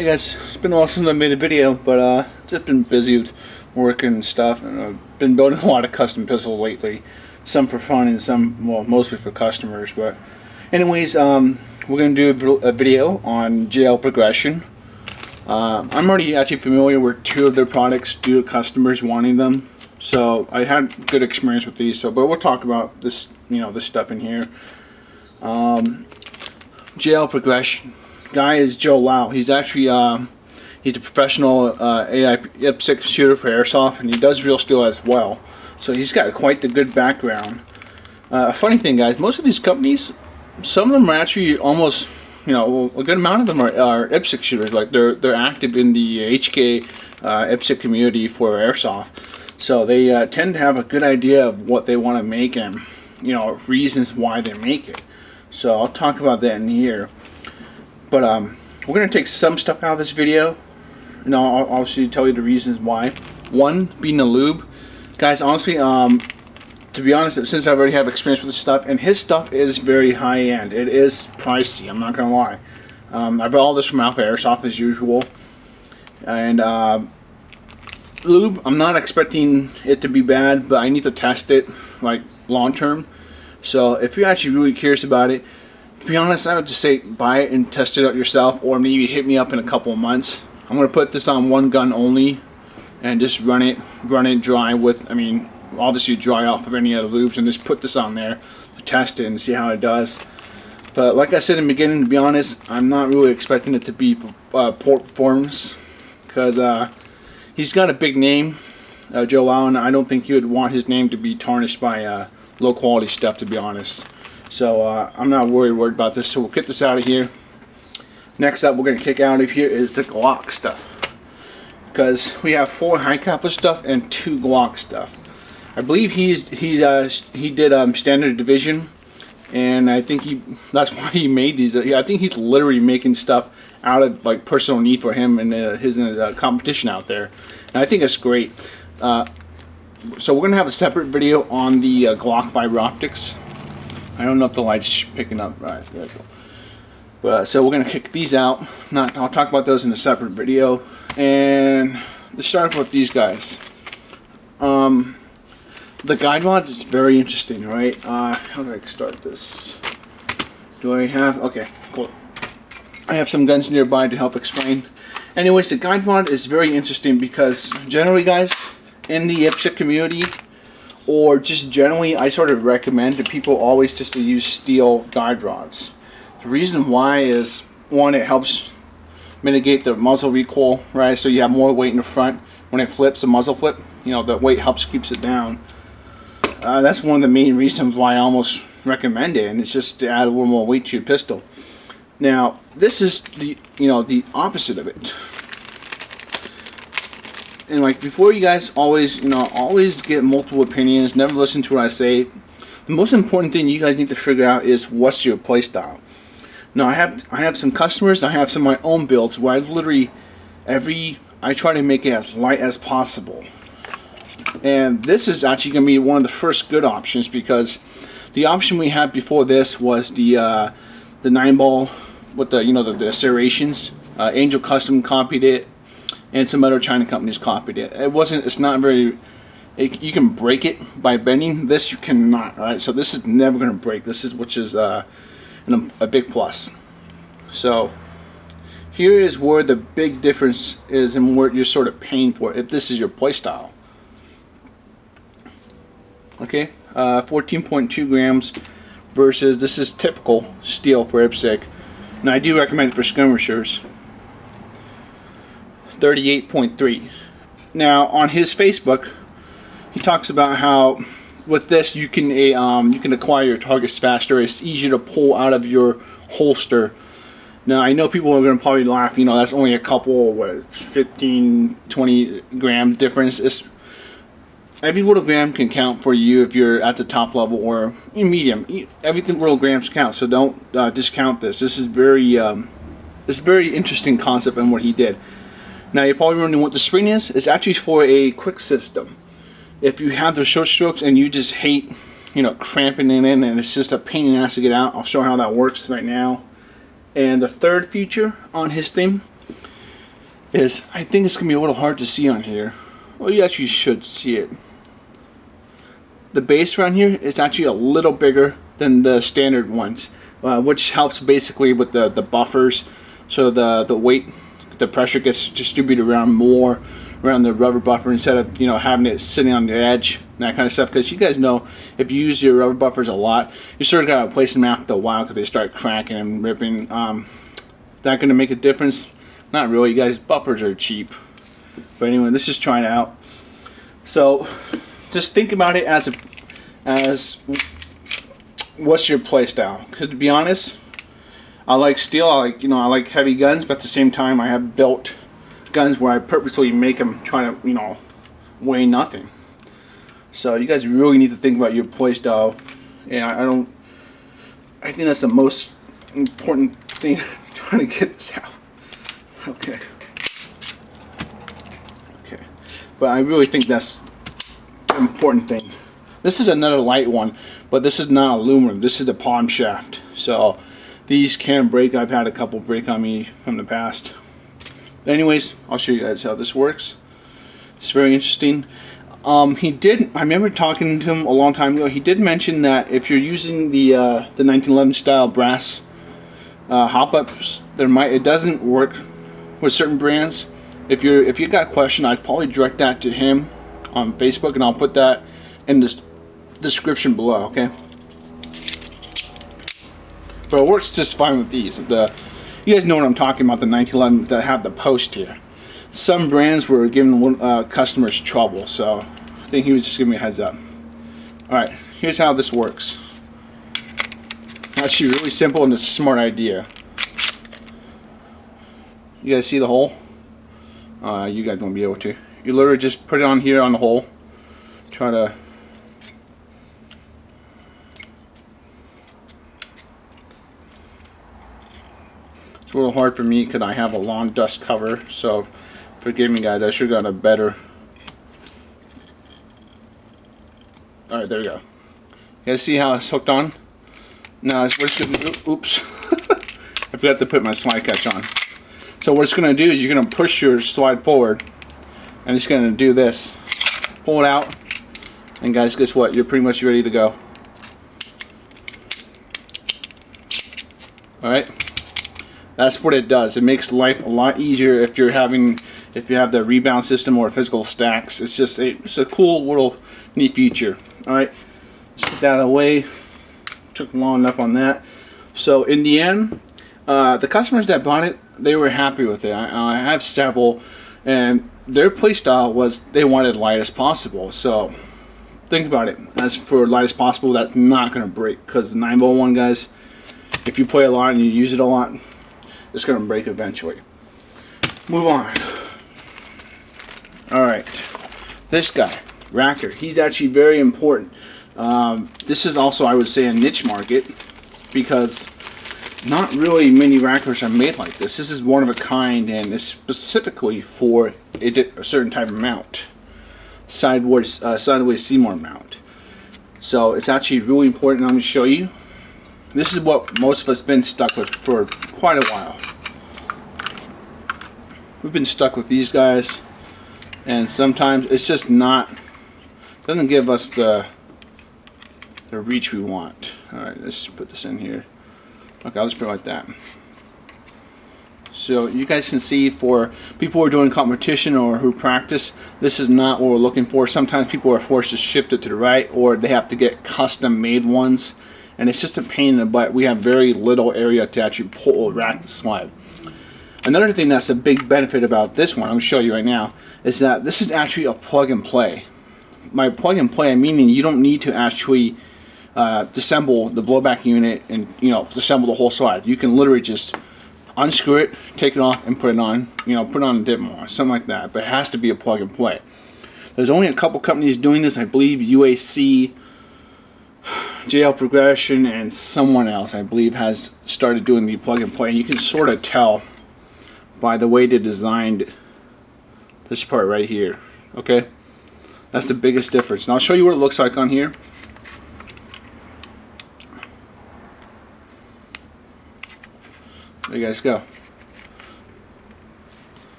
Hey guys, it's been a while since I made a video, but just been busy with work and stuff, and I've been building a lot of custom pistols lately. Some for fun and some, well, mostly for customers. But anyways, we're going to do a video on JL Progression. I'm already actually familiar with two of their products due to customers wanting them. So I had good experience with these, but we'll talk about this, this stuff in here. JL Progression. Guy is Joe Lau. He's actually he's a professional AI optic shooter for airsoft, and he does real steel as well. So he's got quite the good background. A funny thing, guys, most of these companies, some of them are actually almost, a good amount of them are IPSC shooters. Like they're active in the HK IPSC community for airsoft. So they tend to have a good idea of what they want to make and reasons why they make it. So I'll talk about that in here. But we're going to take some stuff out of this video, and I'll obviously tell you the reasons why. One being the lube. Guys, honestly, to be honest, since I've already have experience with this stuff, and his stuff is very high-end. It is pricey, I'm not going to lie. I bought all this from Alpha Airsoft as usual. And lube, I'm not expecting it to be bad, but I need to test it, like, long-term. So if you're actually really curious about it, to be honest, I would just say buy it and test it out yourself, or maybe hit me up in a couple of months. I'm going to put this on one gun only and just run it dry with, obviously dry off of any other lubes, and just put this on there to test it and see how it does. But like I said in the beginning, to be honest, I'm not really expecting it to be poor performance, because he's got a big name, Joe Lau, and I don't think he would want his name to be tarnished by low quality stuff, to be honest. So I'm not worried about this, so we'll get this out of here. Next up, we're going to kick out of here is the Glock stuff, because we have 4 Hi-Capa stuff and 2 Glock stuff. I believe he did standard division, and I think that's why he made these. I think he's literally making stuff out of like personal need for him and his competition out there, and I think it's great. So we're going to have a separate video on the Glock fiber optics. I don't know if the light's picking up. Right, there we go. But so we're gonna kick these out. I'll talk about those in a separate video. And let's start off with these guys. The guide mods is very interesting, right? How do I start this? Do I have? Okay, cool. I have some guns nearby to help explain. Anyways, the guide mod is very interesting because generally, guys, in the IPSC community, or just generally, I sort of recommend to people always just to use steel guide rods. The reason why is, one, it helps mitigate the muzzle recoil, right? So you have more weight in the front. When it flips, the muzzle flip, the weight keeps it down. That's one of the main reasons why I almost recommend it, and it's just to add a little more weight to your pistol. Now, this is the opposite of it. And like before, you guys always get multiple opinions. Never listen to what I say. The most important thing you guys need to figure out is what's your play style. Now I have some customers. I have some of my own builds where I literally I try to make it as light as possible. And this is actually going to be one of the first good options, because the option we had before this was the 9-ball with the serrations. Angel Custom copied it, and some other China companies copied it. It's not very, you can break it by bending. This you cannot, right? So this is never going to break. Which is a big plus. So here is where the big difference is, and what you're sort of paying for if this is your play style. Okay, 14.2 grams versus this is typical steel for IPSC. Now I do recommend it for skirmishers. 38.3. Now on his Facebook, he talks about how with this you can acquire your targets faster. It's easier to pull out of your holster. Now I know people are going to probably laugh. That's only a couple, 15, 20 gram difference. Every little gram can count for you if you're at the top level or in medium. Everything little grams count. So don't discount this. This is it's a very interesting concept in what he did. Now you're probably wondering what the spring is. It's actually for a quick system. If you have the short strokes and you just hate, cramping it in and it's just a pain in the ass to get out, I'll show how that works right now. And the third feature on his thing is I think it's going to be a little hard to see on here. Well, you actually should see it. The base around here is actually a little bigger than the standard ones, which helps basically with the buffers. So the weight, the pressure gets distributed around more around the rubber buffer instead of having it sitting on the edge and that kind of stuff. Because you guys know if you use your rubber buffers a lot, you sort of got to place them after a while because they start cracking and ripping. That going to make a difference? Not really. You guys, buffers are cheap. But anyway, let's just try it out. So just think about it as what's your play style. Because to be honest, I like steel. I like heavy guns, but at the same time, I have built guns where I purposely make them try to weigh nothing. So you guys really need to think about your play style. And I think that's the most important thing. Trying to get this out. Okay. But I really think that's the important thing. This is another light one, but this is not aluminum. This is the palm shaft. So these can break. I've had a couple break on me from the past. But anyways, I'll show you guys how this works. It's very interesting. I remember talking to him a long time ago. He did mention that if you're using the 1911 style brass hop-ups, it doesn't work with certain brands. If you got a question, I'd probably direct that to him on Facebook, and I'll put that in the description below. Okay. But it works just fine with these. You guys know what I'm talking about, the 1911 that have the post here. Some brands were giving customers trouble, so I think he was just giving me a heads up. Alright, here's how this works. Actually really simple and a smart idea. You guys see the hole? You guys won't be able to. You literally just put it on here on the hole. Try to... It's a little hard for me because I have a long dust cover, so forgive me guys, I should have got a better... Alright, there we go. You guys see how it's hooked on? Now, oops. I forgot to put my slide catch on. So what it's going to do is you're going to push your slide forward, and it's going to do this. Pull it out, and guys, guess what? You're pretty much ready to go. Alright? That's what it does. It makes life a lot easier if you have the rebound system or physical stacks. It's a cool little neat feature. Alright, let's put that away. Took long enough on that. So in the end, the customers that bought it, they were happy with it. I have several, and their play style was they wanted light as possible. So think about it. As for light as possible, that's not going to break, because the 901 guys, if you play a lot and you use it a lot, it's going to break eventually. Move on. Alright, this guy, Racker, he's actually very important. This is also, I would say, a niche market, because not really many rackers are made like this. This is one of a kind, and it's specifically for a certain type of mount, sideways Seymour mount. So it's actually really important. I'm going to show you. This is what most of us been stuck with for quite a while. We've been stuck with these guys, and sometimes it's just doesn't give us the reach we want. Alright, let's put this in here. Okay, I'll just put it like that. So you guys can see, for people who are doing competition or who practice, this is not what we're looking for. Sometimes people are forced to shift it to the right, or they have to get custom made ones, and it's just a pain in the butt. We have very little area to actually pull or rack the slide. Another thing that's a big benefit about this one, I'm going to show you right now, is that this is actually a plug and play. By plug and play, meaning you don't need to actually disassemble the blowback unit and disassemble the whole slide. You can literally just unscrew it, take it off, and put it on. Put it on a dip more, something like that. But it has to be a plug and play. There's only a couple companies doing this. I believe UAC, JL Progression, and someone else, I believe, has started doing the plug and play. And you can sort of tell by the way they designed this part right here. Okay, that's the biggest difference. And I'll show you what it looks like on here. There you guys go.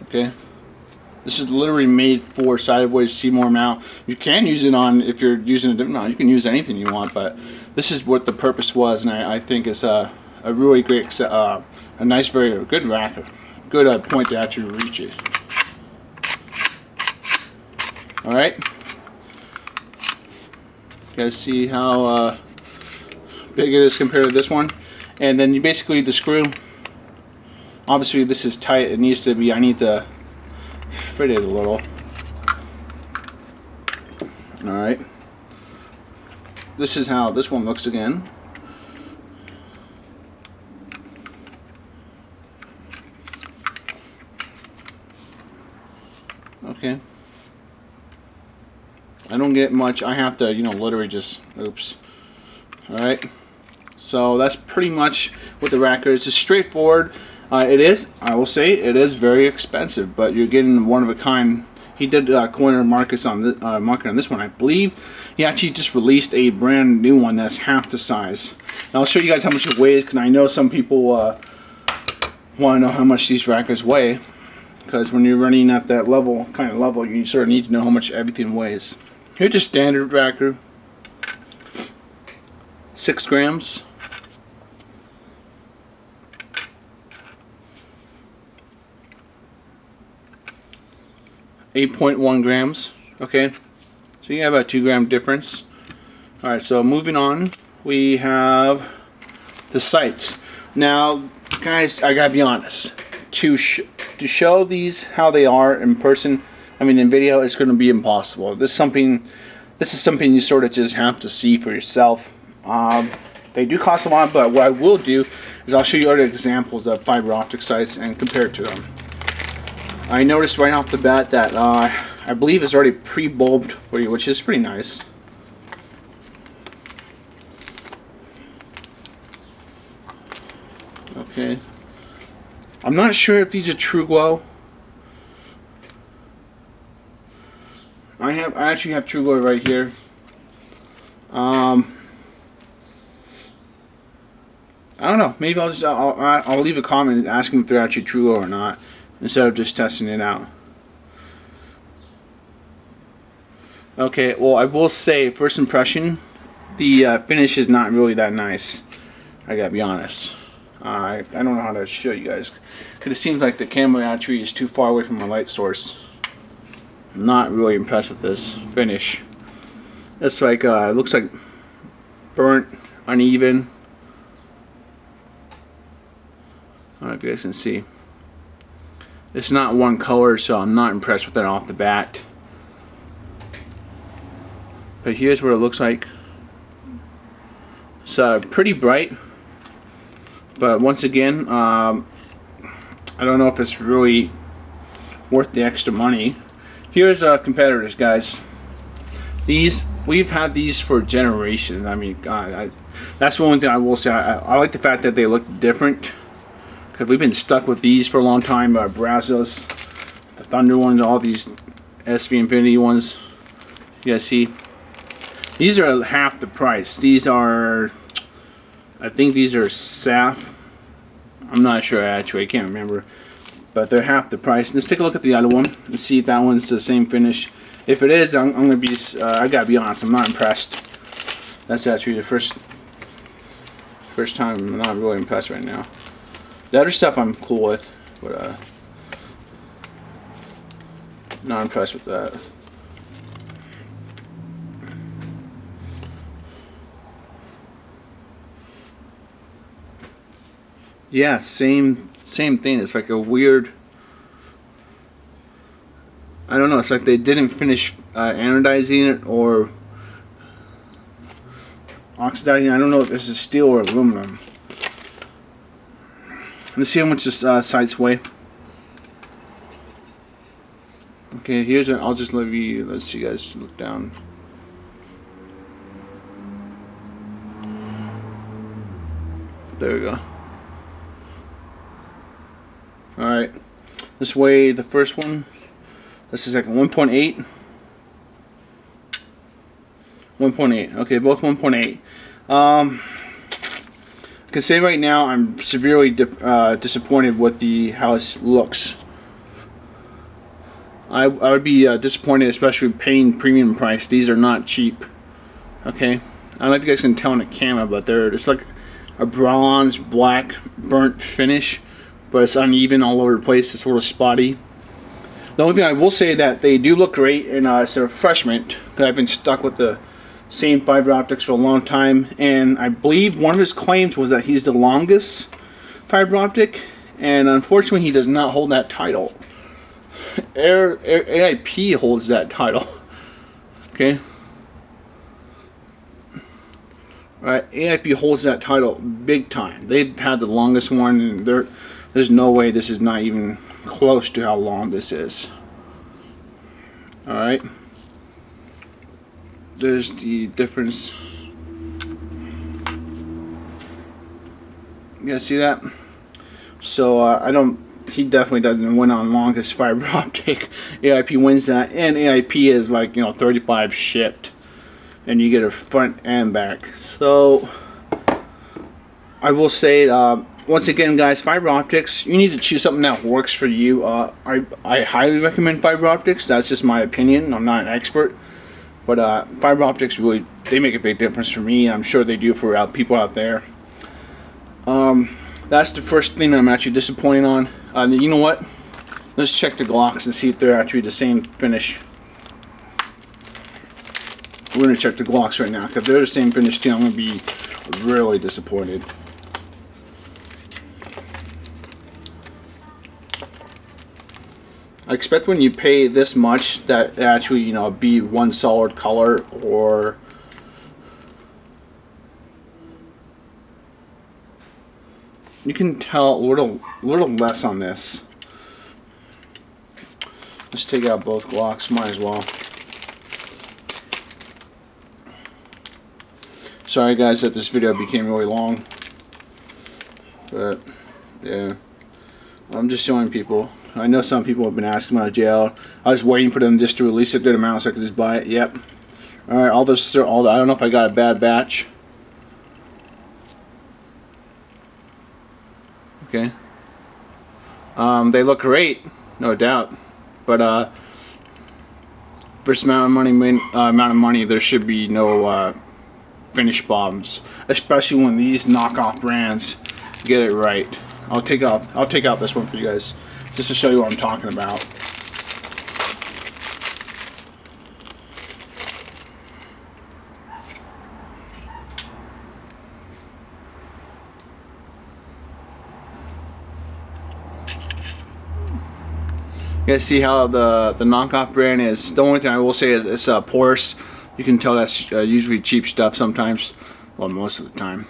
Okay, this is literally made for sideways Seymour mount. You can use it on, if you're using a different mount, you can use anything you want, but this is what the purpose was, and I think it's a really great, a nice, very good rack, good point to actually reach it. All right, you guys see how big it is compared to this one, and then you basically the screw. Obviously, this is tight. It needs to be. I need to fit it a little. All right. This is how this one looks again. Okay. I don't get much. I have to, you know, literally just, oops. All right. So that's pretty much what the rack is. It's straightforward. It is, I will say, it is very expensive, but you're getting one of a kind. He did corner market on this one. I believe he actually just released a brand new one that's half the size. And I'll show you guys how much it weighs, because I know some people want to know how much these rackers weigh. Because when you're running at that level, kind of level, you sort of need to know how much everything weighs. Here's just standard racker, 6 grams. 8.1 grams. Okay, so you have about 2 gram difference. All right, so moving on, we have the sights. Now, guys, I gotta be honest. To show these how they are in person, I mean in video, it's going to be impossible. This is something you sort of just have to see for yourself. They do cost a lot, but what I will do is I'll show you other examples of fiber optic sights and compare it to them. I noticed right off the bat that I believe it's already pre-bulbed for you, which is pretty nice. Okay. I'm not sure if these are true glow. I actually have true glow right here. I don't know. Maybe I'll leave a comment asking if they're actually true glow or not, instead of just testing it out. Okay, well, I will say, first impression, the finish is not really that nice. I gotta be honest. I don't know how to show you guys, because it seems like the camera actually is too far away from my light source. I'm not really impressed with this finish. It's like, it looks like burnt, uneven. I don't know if you guys can see. It's not one color, so I'm not impressed with that off the bat. But here's what it looks like. It's pretty bright. But once again, I don't know if it's really worth the extra money. Here's competitors, guys. We've had these for generations. I mean, that's one thing I will say. I like the fact that they look different, because we've been stuck with these for a long time. Brazos, the Thunder ones, all these SV Infinity ones. You guys see? These are half the price. These are, I think these are SAF. I'm not sure actually, I can't remember. But they're half the price. Let's take a look at the other one and see if that one's the same finish. If it is, I'm gonna be, I gotta be honest, I'm not impressed. That's actually the first time I'm not really impressed right now. The other stuff I'm cool with, but not impressed with that. Yeah, same thing. It's like a weird, I don't know, it's like they didn't finish anodizing it or oxidizing. I don't know if this is steel or aluminum. Let's see how much this sights weigh. Okay, here's an, I'll just let you, let's you guys look down. There we go. Alright, this way the first one, this is like 1.8. 1.8, okay, both 1.8. I can say right now I'm severely disappointed with how this looks. I would be disappointed, especially paying premium price. These are not cheap. Okay, I don't know if you guys can tell in the camera, but it's like a bronze black burnt finish, but it's uneven all over the place. It's sort of spotty. The only thing I will say that they do look great, and it's a refreshment, because I've been stuck with the same fiber optics for a long time, and I believe one of his claims was that he's the longest fiber optic, and unfortunately he does not hold that title. AIP holds that title. Okay. Alright, AIP holds that title big time. They've had the longest one, and there's no way this is not even close to how long this is. Alright. There's the difference. You guys see that? So he definitely doesn't win on longest fiber optic. AIP wins that, and AIP is like, 35 shipped, and you get a front and back. So I will say, once again, guys, fiber optics, you need to choose something that works for you. I highly recommend fiber optics. That's just my opinion. I'm not an expert, but fiber optics really, they make a big difference for me. I'm sure they do for people out there. That's the first thing I'm actually disappointed on. You know what? Let's check the Glocks and see if they're actually the same finish. We're going to check the Glocks right now. If they're the same finish too, I'm going to be really disappointed. I expect when you pay this much that actually, be one solid color, or you can tell a little less on this. Let's take out both Glocks, might as well. Sorry guys that this video became really long, but yeah, I'm just showing people. I know some people have been asking about jail. I was waiting for them just to release a good amount so I could just buy it. Yep. Alright, I don't know if I got a bad batch. Okay. They look great, no doubt. But for this amount of money, there should be no finish bombs, especially when these knockoff brands get it right. I'll take out this one for you guys, just to show you what I'm talking about. You guys see how the knockoff brand is? The only thing I will say is it's porous. You can tell that's usually cheap stuff sometimes, well, most of the time.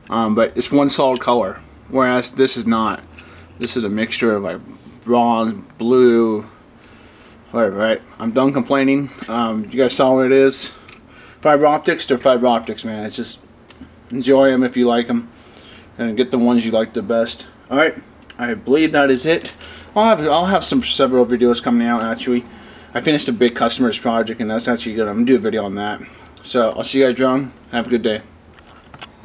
But it's one solid color, whereas this is not. This is a mixture of like bronze, blue, whatever. Right? I'm done complaining. You guys saw what it is. Fiber optics, they're fiber optics, man. It's just enjoy them if you like them, and get the ones you like the best. All right, I believe that is it. I'll have several videos coming out actually. I finished a big customers project, and that's actually good. I'm gonna do a video on that. So I'll see you guys around. Have a good day.